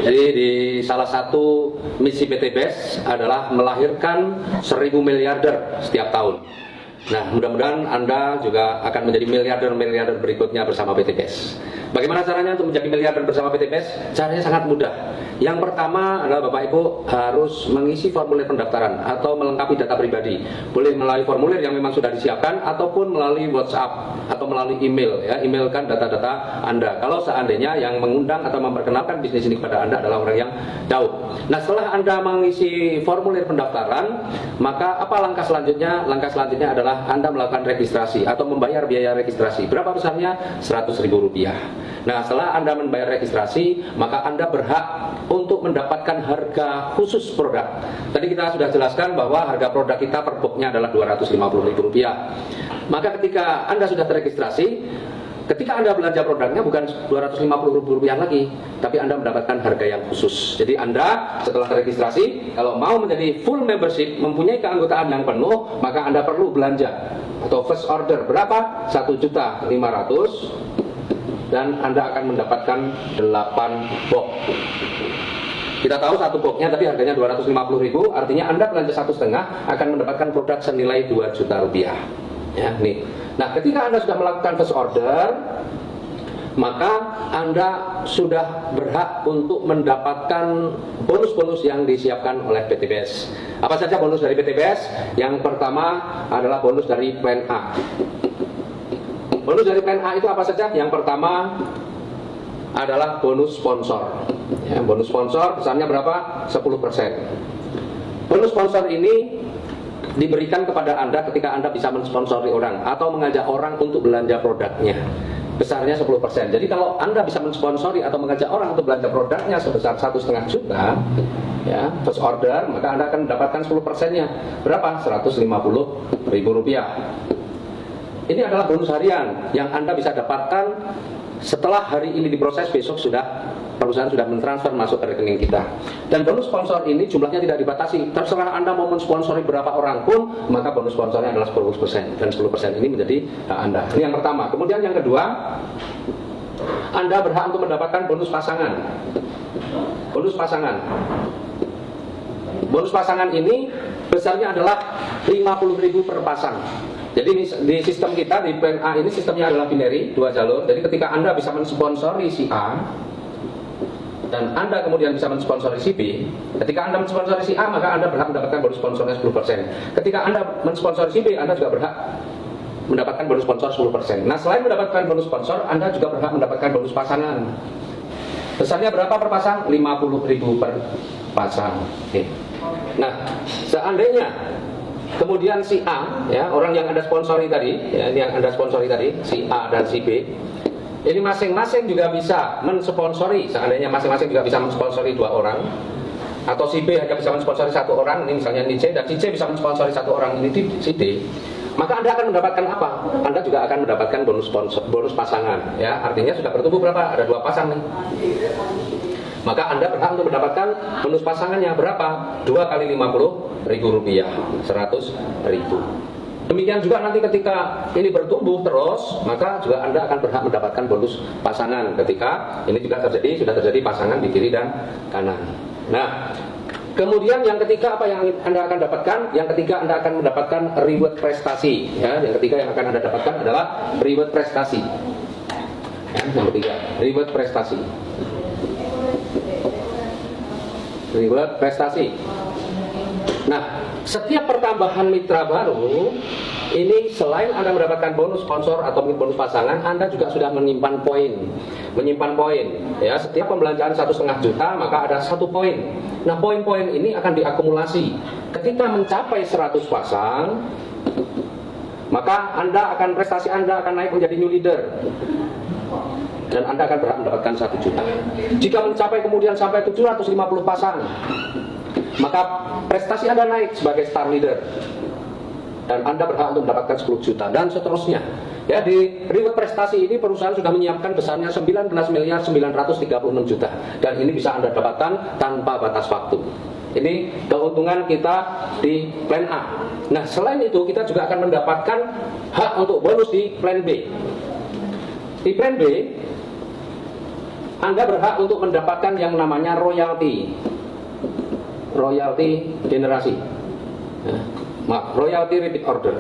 Jadi di salah satu misi PT BES adalah melahirkan 1000 miliarder setiap tahun. Nah, mudah-mudahan Anda juga akan menjadi miliarder-miliarder berikutnya bersama PT BES. Bagaimana caranya untuk menjadi miliarder bersama PT BES? Caranya sangat mudah. Yang pertama adalah Bapak Ibu harus mengisi formulir pendaftaran atau melengkapi data pribadi. Boleh melalui formulir yang memang sudah disiapkan ataupun melalui WhatsApp atau melalui email. Ya, emailkan data-data Anda. Kalau seandainya yang mengundang atau memperkenalkan bisnis ini kepada Anda adalah orang yang jauh. Nah, setelah Anda mengisi formulir pendaftaran, maka apa langkah selanjutnya? Langkah selanjutnya adalah Anda melakukan registrasi atau membayar biaya registrasi. Berapa besarnya? Rp100.000. Nah, setelah Anda membayar registrasi, maka Anda berhak untuk mendapatkan harga khusus produk. Tadi kita sudah jelaskan bahwa harga produk kita per boxnya adalah Rp250.000. Maka ketika Anda sudah terregistrasi, ketika Anda belanja produknya bukan Rp250.000 lagi, tapi Anda mendapatkan harga yang khusus. Jadi Anda setelah terregistrasi, kalau mau menjadi full membership, mempunyai keanggotaan yang penuh, maka Anda perlu belanja atau first order berapa? 1.500.000 dan Anda akan mendapatkan 8 box. Kita tahu satu boxnya tapi harganya Rp250.000, artinya Anda belanja 1,5 akan mendapatkan produk senilai Rp2 juta. Ya, nih. Nah, ketika Anda sudah melakukan first order, maka Anda sudah berhak untuk mendapatkan bonus-bonus yang disiapkan oleh PT BES. Apa saja bonus dari PT BES? Yang pertama adalah bonus dari Plan A. Bonus dari Plan A itu apa saja? Yang pertama adalah bonus sponsor. Ya, bonus sponsor besarnya berapa? 10%. Bonus sponsor ini diberikan kepada Anda ketika Anda bisa mensponsori orang atau mengajak orang untuk belanja produknya. Besarnya 10%. Jadi kalau Anda bisa mensponsori atau mengajak orang untuk belanja produknya sebesar 1,5 juta, ya, first order, maka Anda akan mendapatkan 10%-nya. Berapa? Rp150.000. Ini adalah bonus harian yang Anda bisa dapatkan setelah hari ini diproses, besok perusahaan sudah mentransfer masuk ke rekening kita. Dan bonus sponsor ini jumlahnya tidak dibatasi. Terserah Anda mau mensponsori berapa orang pun, maka bonus sponsornya adalah 10%. Dan 10% ini menjadi hak Anda. Ini yang pertama. Kemudian yang kedua, Anda berhak untuk mendapatkan bonus pasangan. Bonus pasangan. Bonus pasangan ini besarnya adalah Rp50.000 per pasang. Jadi di sistem kita, di Plan A ini sistemnya adalah binary, 2 jalur. Jadi ketika Anda bisa mensponsori si A dan Anda kemudian bisa mensponsori si B, ketika Anda mensponsori si A, maka Anda berhak mendapatkan bonus sponsornya 10%. Ketika Anda mensponsori si B, Anda juga berhak mendapatkan bonus sponsor 10%. Nah, selain mendapatkan bonus sponsor, Anda juga berhak mendapatkan bonus pasangan. Besarnya berapa per pasang? Rp50.000 per pasang. Oke. Nah, seandainya kemudian si A, ya, orang yang Anda sponsori tadi, ya, ini yang Anda sponsori tadi, si A dan si B, ini masing-masing juga bisa mensponsori. Seandainya masing-masing juga bisa mensponsori 2 orang, atau si B hanya bisa mensponsori 1 orang, ini misalnya ini C, dan si C bisa mensponsori 1 orang, ini si D, maka Anda akan mendapatkan apa? Anda juga akan mendapatkan bonus sponsor, bonus pasangan, ya, artinya sudah bertumbuh berapa? Ada 2 pasang nih. Maka Anda berhak untuk mendapatkan bonus pasangannya berapa? 2 kali Rp50.000, Rp100.000. Demikian juga nanti ketika ini bertumbuh terus, maka juga Anda akan berhak mendapatkan bonus pasangan ketika ini juga sudah terjadi pasangan di kiri dan kanan. Nah, kemudian yang ketiga apa yang Anda akan dapatkan? Yang ketiga Anda akan mendapatkan reward prestasi. Ya, yang ketiga yang akan Anda dapatkan adalah reward prestasi. Ya, yang ketiga, reward prestasi. Reward prestasi. Nah, setiap pertambahan mitra baru ini selain Anda mendapatkan bonus sponsor atau bonus pasangan, Anda juga sudah menyimpan poin. Menyimpan poin. Ya, setiap pembelanjaan 1,5 juta maka ada 1 poin. Nah, poin-poin ini akan diakumulasi. Ketika mencapai 100 pasang, maka prestasi Anda akan naik menjadi new leader. Dan Anda akan berhak mendapatkan 1 juta. Jika mencapai kemudian sampai 750 pasang, maka prestasi Anda naik sebagai star leader dan Anda berhak untuk mendapatkan 10 juta dan seterusnya. Ya, di reward prestasi ini perusahaan sudah menyiapkan besarnya 19.936 juta dan ini bisa Anda dapatkan tanpa batas waktu. Ini keuntungan kita di Plan A. Nah, selain itu kita juga akan mendapatkan hak untuk bonus di Plan B. Di Plan B Anda berhak untuk mendapatkan yang namanya royalti generasi. Maaf, royalti repeat order.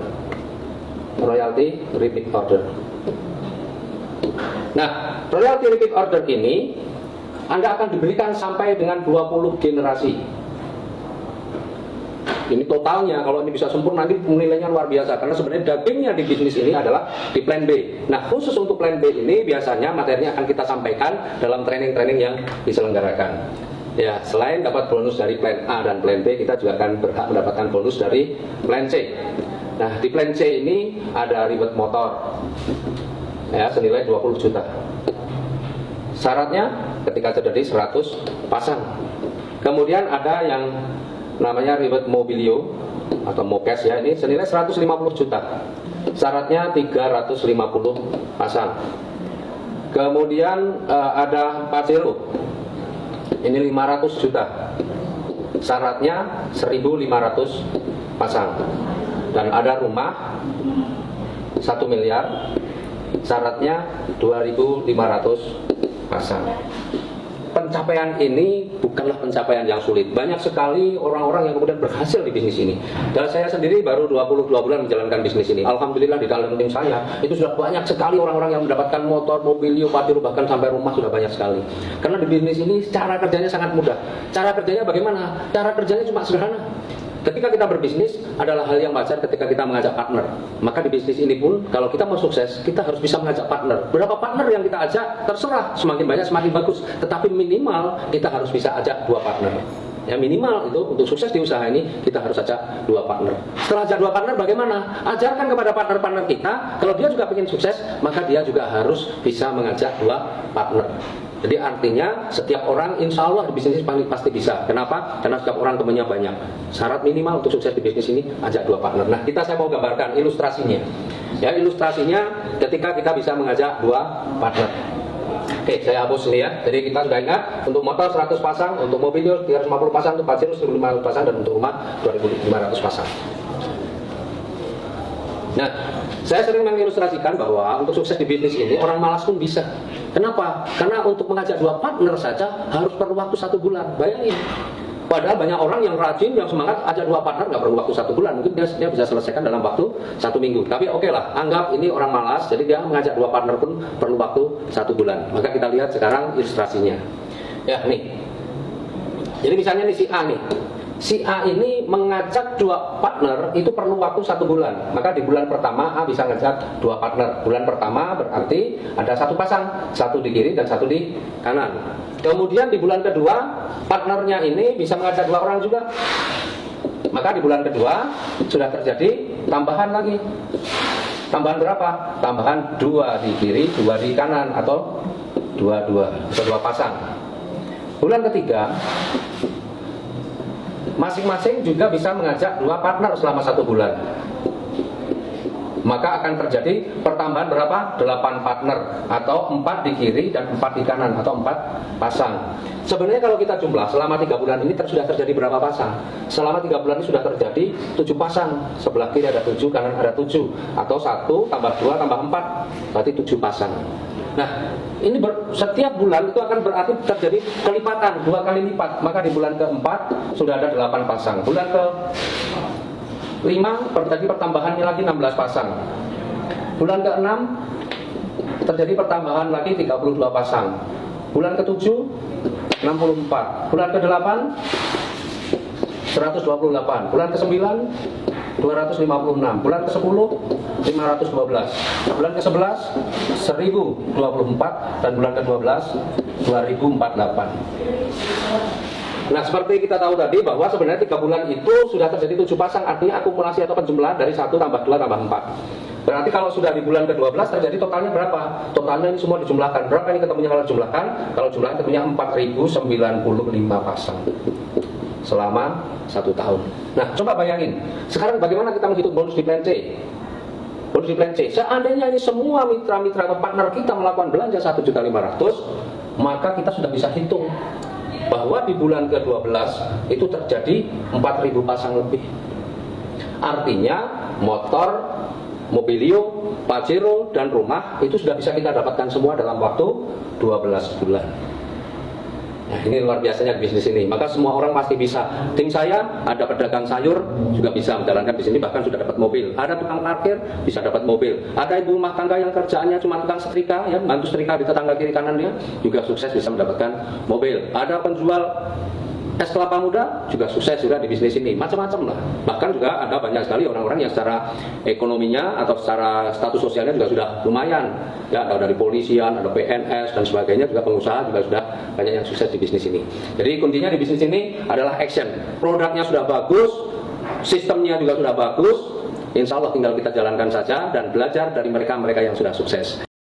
Nah, royalti repeat order ini Anda akan diberikan sampai dengan 20 generasi. Ini totalnya, kalau ini bisa sempurna nanti nilainya luar biasa. Karena sebenarnya dagingnya di bisnis ini adalah di plan B. Nah, khusus untuk plan B ini biasanya materinya akan kita sampaikan dalam training-training yang diselenggarakan. Ya, selain dapat bonus dari plan A dan plan B, kita juga akan berhak mendapatkan bonus dari plan C. Nah, di plan C ini ada ribet motor, ya, senilai 20 juta. Syaratnya ketika terjadi 100 pasang. Kemudian ada yang namanya ribet mobilio atau mopes, ya, ini senilai 150 juta. Syaratnya 350 pasang. Kemudian ada Pajero, ini 500 juta. Syaratnya 1.500 pasang. Dan ada rumah 1 miliar, syaratnya 2.500 pasang. Pencapaian ini bukanlah pencapaian yang sulit. Banyak sekali orang-orang yang kemudian berhasil di bisnis ini. Dan saya sendiri baru 22 bulan menjalankan bisnis ini. Alhamdulillah di dalam tim saya itu sudah banyak sekali orang-orang yang mendapatkan motor, mobilio, Pajero, bahkan sampai rumah sudah banyak sekali. Karena di bisnis ini cara kerjanya sangat mudah. Cara kerjanya bagaimana? Cara kerjanya cuma sederhana. Ketika kita berbisnis adalah hal yang wajar ketika kita mengajak partner. Maka di bisnis ini pun kalau kita mau sukses, kita harus bisa mengajak partner. Berapa partner yang kita ajak terserah, semakin banyak semakin bagus. Tetapi minimal kita harus bisa ajak 2 partner. Ya, minimal itu untuk sukses di usaha ini kita harus ajak 2 partner. Setelah ajak 2 partner bagaimana? Ajarkan kepada partner-partner kita, kalau dia juga ingin sukses, maka dia juga harus bisa mengajak 2 partner. Jadi artinya setiap orang insya Allah di bisnis ini pasti bisa. Kenapa? Karena setiap orang temannya banyak. Syarat minimal untuk sukses di bisnis ini ajak 2 partner. Nah, saya mau gambarkan ilustrasinya. Ya, ilustrasinya ketika kita bisa mengajak 2 partner. Oke, saya hapus ini ya. Jadi kita sudah ingat untuk motor 100 pasang, untuk mobil 350 pasang, untuk Pajero 1.500 pasang, dan untuk rumah 2.500 pasang. Nah, saya sering mengilustrasikan bahwa untuk sukses di bisnis ini orang malas pun bisa. Kenapa? Karena untuk mengajak 2 partner saja harus perlu waktu 1 bulan. Bayangin. Padahal banyak orang yang rajin, yang semangat ajak 2 partner nggak perlu waktu 1 bulan. Mungkin dia bisa selesaikan dalam waktu 1 minggu. Tapi oke lah, anggap ini orang malas, jadi dia mengajak 2 partner pun perlu waktu 1 bulan. Maka kita lihat sekarang ilustrasinya. Ya, nih. Jadi misalnya nih si A nih. Si A ini mengajak 2 partner itu perlu waktu 1 bulan. Maka di bulan pertama A bisa ngajak 2 partner. Bulan pertama berarti ada 1 pasang, 1 di kiri dan 1 di kanan. Kemudian di bulan kedua partnernya ini bisa mengajak 2 orang juga. Maka di bulan kedua sudah terjadi tambahan lagi. Tambahan berapa? Tambahan 2 di kiri, 2 di kanan, atau 2 pasang. Bulan ketiga masing-masing juga bisa mengajak 2 partner selama 1 bulan. Maka akan terjadi pertambahan berapa? 8 partner, atau 4 di kiri dan 4 di kanan, atau 4 pasang. Sebenarnya kalau kita jumlah selama 3 bulan ini sudah terjadi berapa pasang? Selama 3 bulan ini sudah terjadi 7 pasang. Sebelah kiri ada 7, kanan ada 7, atau 1 tambah 2 tambah 4, berarti 7 pasang. Nah, ini setiap bulan itu akan berarti terjadi kelipatan, 2 kali lipat. Maka di bulan keempat sudah ada 8 pasang. Bulan ke-5 terjadi pertambahannya lagi 16 pasang. Bulan ke-6 terjadi pertambahan lagi 32 pasang. Bulan ke-7 64. Bulan ke-8 128. Bulan ke-9 256. Bulan ke-10 512. Bulan ke-11 1024, dan bulan ke-12 2048. Nah, seperti kita tahu tadi bahwa sebenarnya 3 bulan itu sudah terjadi 7 pasang, artinya akumulasi atau penjumlahan dari 1 tambah 2 tambah 4. Berarti kalau sudah di bulan ke-12 terjadi totalnya berapa? Totalnya ini semua dijumlahkan. Berapa ini ketemunya kalau jumlahkan? Kalau jumlahkan ketemunya 4095 pasang selama 1 tahun. Nah, coba bayangin. Sekarang bagaimana kita menghitung bonus di plan C? Bonus di plan C, seandainya ini semua mitra-mitra atau partner kita melakukan belanja 1.500.000, maka kita sudah bisa hitung bahwa di bulan ke-12 itu terjadi 4.000 pasang lebih. Artinya motor Mobilio, Pajero, dan rumah itu sudah bisa kita dapatkan semua dalam waktu 12 bulan. Nah, ini luar biasanya bisnis ini. Maka semua orang pasti bisa. Tim saya ada pedagang sayur juga bisa menjalankan di sini, bahkan sudah dapat mobil. Ada tukang parkir bisa dapat mobil. Ada ibu rumah tangga yang kerjaannya cuma tukang setrika, ya, bantu setrika di tetangga kiri kanan dia juga sukses bisa mendapatkan mobil. Ada penjual es kelapa muda juga sukses juga di bisnis ini, macam-macam lah. Bahkan juga ada banyak sekali orang-orang yang secara ekonominya atau secara status sosialnya juga sudah lumayan. Ya, ada dari polisian, ada PNS dan sebagainya, juga pengusaha juga sudah banyak yang sukses di bisnis ini. Jadi kuncinya di bisnis ini adalah action. Produknya sudah bagus, sistemnya juga sudah bagus. Insya Allah tinggal kita jalankan saja dan belajar dari mereka-mereka yang sudah sukses.